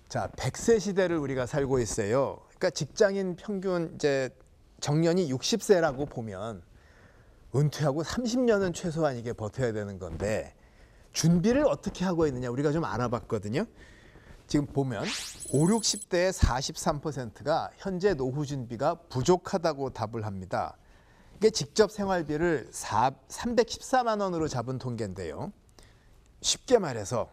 자, 100세 시대를 우리가 살고 있어요. 그러니까 직장인 평균 이제 정년이 60세라고 보면 은퇴하고 30년은 최소한 이게 버텨야 되는 건데 준비를 어떻게 하고 있느냐 우리가 좀 알아봤거든요. 지금 보면 5, 60대의 43%가 현재 노후 준비가 부족하다고 답을 합니다. 이게 직접 생활비를 314만 원으로 잡은 통계인데요. 쉽게 말해서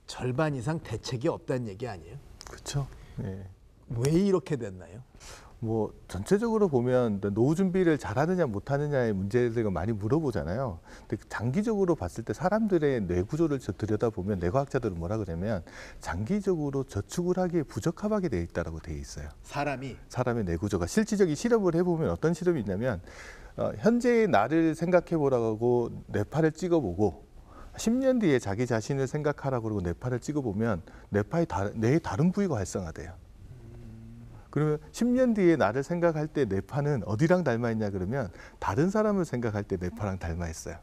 절반 이상 대책이 없다는 얘기 아니에요? 그렇죠. 네. 왜 이렇게 됐나요? 뭐 전체적으로 보면 노후 준비를 잘하느냐 못하느냐의 문제들을 많이 물어보잖아요. 근데 장기적으로 봤을 때 사람들의 뇌 구조를 들여다보면 뇌과학자들은 뭐라 그러냐면 장기적으로 저축을 하기에 부적합하게 돼 있다고 돼 있어요. 사람의 뇌 구조가 실질적인 실험을 해보면 어떤 실험이 있냐면 현재의 나를 생각해 보라고 뇌파를 찍어보고 10년 뒤에 자기 자신을 생각하라고 그러고 뇌파를 찍어보면 뇌의 다른 부위가 활성화돼요. 그러면 10년 뒤에 나를 생각할 때 뇌파는 어디랑 닮아 있냐 그러면 다른 사람을 생각할 때 뇌파랑 닮아 있어요.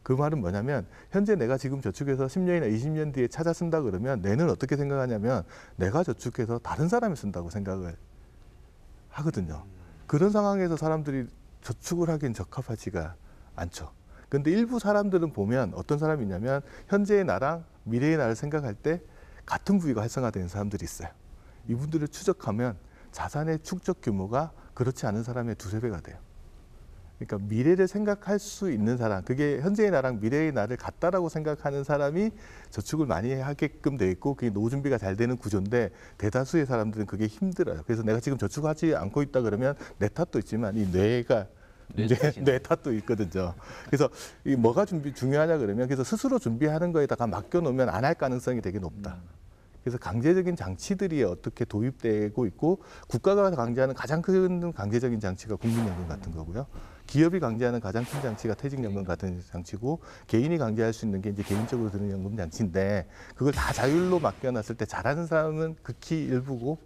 그 말은 뭐냐면 현재 내가 지금 저축해서 10년이나 20년 뒤에 찾아 쓴다 그러면 뇌는 어떻게 생각하냐면 내가 저축해서 다른 사람이 쓴다고 생각을 하거든요. 그런 상황에서 사람들이 저축을 하기엔 적합하지가 않죠. 그런데 일부 사람들은 보면 어떤 사람이 있냐면 현재의 나랑 미래의 나를 생각할 때 같은 부위가 활성화되는 사람들이 있어요. 이분들을 추적하면 자산의 축적 규모가 그렇지 않은 사람의 2~3배가 돼요. 그러니까 미래를 생각할 수 있는 사람, 그게 현재의 나랑 미래의 나를 같다라고 생각하는 사람이 저축을 많이 하게끔 돼 있고 그게 노후 준비가 잘 되는 구조인데 대다수의 사람들은 그게 힘들어요. 그래서 내가 지금 저축하지 않고 있다 그러면 내 탓도 있지만 이 뇌가 뇌 탓도 있거든요. 그래서 이 뭐가 중요하냐 그러면 그래서 스스로 준비하는 거에다가 맡겨놓으면 안 할 가능성이 되게 높다. 그래서 강제적인 장치들이 어떻게 도입되고 있고 국가가 강제하는 가장 큰 강제적인 장치가 국민연금 같은 거고요. 기업이 강제하는 가장 큰 장치가 퇴직연금 같은 장치고 개인이 강제할 수 있는 게 이제 개인적으로 드는 연금 장치인데 그걸 다 자율로 맡겨놨을 때 잘하는 사람은 극히 일부고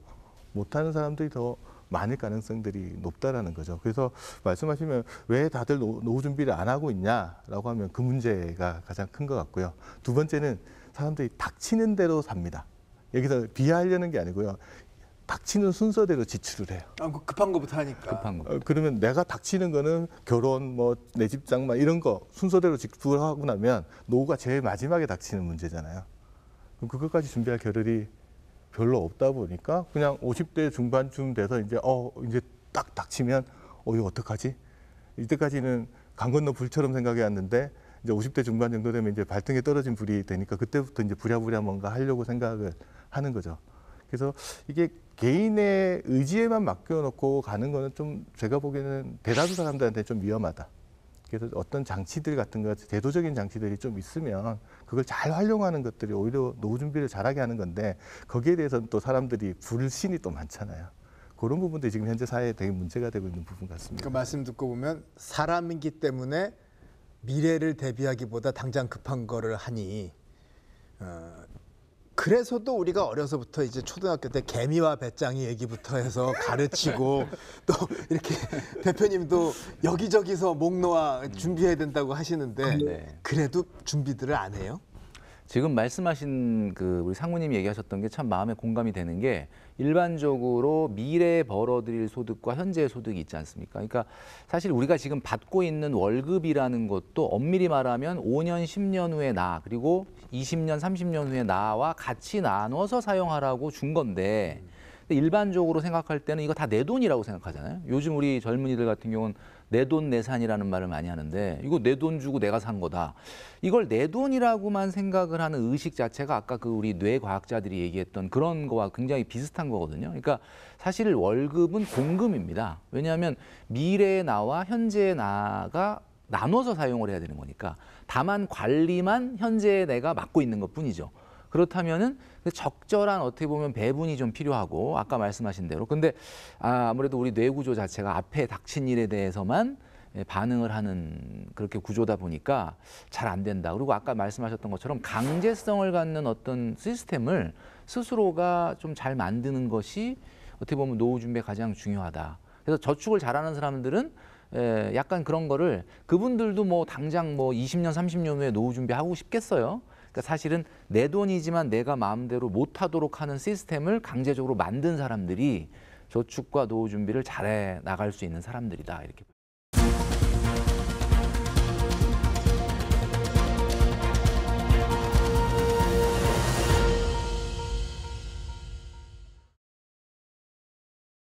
못하는 사람들이 더 많을 가능성들이 높다라는 거죠. 그래서 말씀하시면 왜 다들 노후 준비를 안 하고 있냐라고 하면 그 문제가 가장 큰 것 같고요. 두 번째는 사람들이 닥치는 대로 삽니다. 여기서 비하하려는 게 아니고요. 닥치는 순서대로 지출을 해요. 급한 거부터 하니까. 급한 거. 그러면 내가 닥치는 거는 결혼, 뭐 내 집 장만 이런 거 순서대로 지출하고 나면 노후가 제일 마지막에 닥치는 문제잖아요. 그럼 그것까지 준비할 겨를이 별로 없다 보니까 그냥 50대 중반쯤 돼서 이제 딱 닥치면 이거 어떡하지? 이때까지는 강 건너 불처럼 생각해 왔는데 이제 50대 중반 정도 되면 이제 발등에 떨어진 불이 되니까 그때부터 이제 부랴부랴 뭔가 하려고 생각을 하는 거죠. 그래서 이게 개인의 의지에만 맡겨놓고 가는 거는 좀 제가 보기에는 대다수 사람들한테 좀 위험하다. 그래서 어떤 장치들 같은 거, 제도적인 장치들이 좀 있으면 그걸 잘 활용하는 것들이 오히려 노후 준비를 잘하게 하는 건데 거기에 대해서는 또 사람들이 불신이 또 많잖아요. 그런 부분들이 지금 현재 사회에 되게 문제가 되고 있는 부분 같습니다. 그 말씀 듣고 보면 사람이기 때문에 미래를 대비하기보다 당장 급한 거를 하니 그래서도 우리가 어려서부터 이제 초등학교 때 개미와 배짱이 얘기부터 해서 가르치고 또 이렇게 대표님도 여기저기서 목 놓아 준비해야 된다고 하시는데 네. 그래도 준비들을 안 해요? 지금 말씀하신 그 우리 상무님이 얘기하셨던 게 참 마음에 공감이 되는 게 일반적으로 미래에 벌어들일 소득과 현재의 소득이 있지 않습니까? 그러니까 사실 우리가 지금 받고 있는 월급이라는 것도 엄밀히 말하면 5년, 10년 후에 나 그리고 20년, 30년 후에 나와 같이 나눠서 사용하라고 준 건데 근데 일반적으로 생각할 때는 이거 다 내 돈이라고 생각하잖아요. 요즘 우리 젊은이들 같은 경우는 내 돈 내산이라는 말을 많이 하는데 이거 내 돈 주고 내가 산 거다. 이걸 내 돈이라고만 생각을 하는 의식 자체가 아까 그 우리 뇌과학자들이 얘기했던 그런 거와 굉장히 비슷한 거거든요. 그러니까 사실 월급은 공금입니다. 왜냐하면 미래의 나와 현재의 나가 나눠서 사용을 해야 되는 거니까 다만 관리만 현재의 내가 맡고 있는 것뿐이죠. 그렇다면은 적절한 어떻게 보면 배분이 좀 필요하고 아까 말씀하신 대로 근데 아무래도 우리 뇌 구조 자체가 앞에 닥친 일에 대해서만 반응을 하는 그렇게 구조다 보니까 잘 안 된다. 그리고 아까 말씀하셨던 것처럼 강제성을 갖는 어떤 시스템을 스스로가 좀 잘 만드는 것이 어떻게 보면 노후 준비에 가장 중요하다. 그래서 저축을 잘하는 사람들은 약간 그런 거를 그분들도 뭐 당장 뭐 20년, 30년 후에 노후 준비하고 싶겠어요. 그러니까 사실은 내 돈이지만 내가 마음대로 못하도록 하는 시스템을 강제적으로 만든 사람들이 저축과 노후 준비를 잘해 나갈 수 있는 사람들이다 이렇게.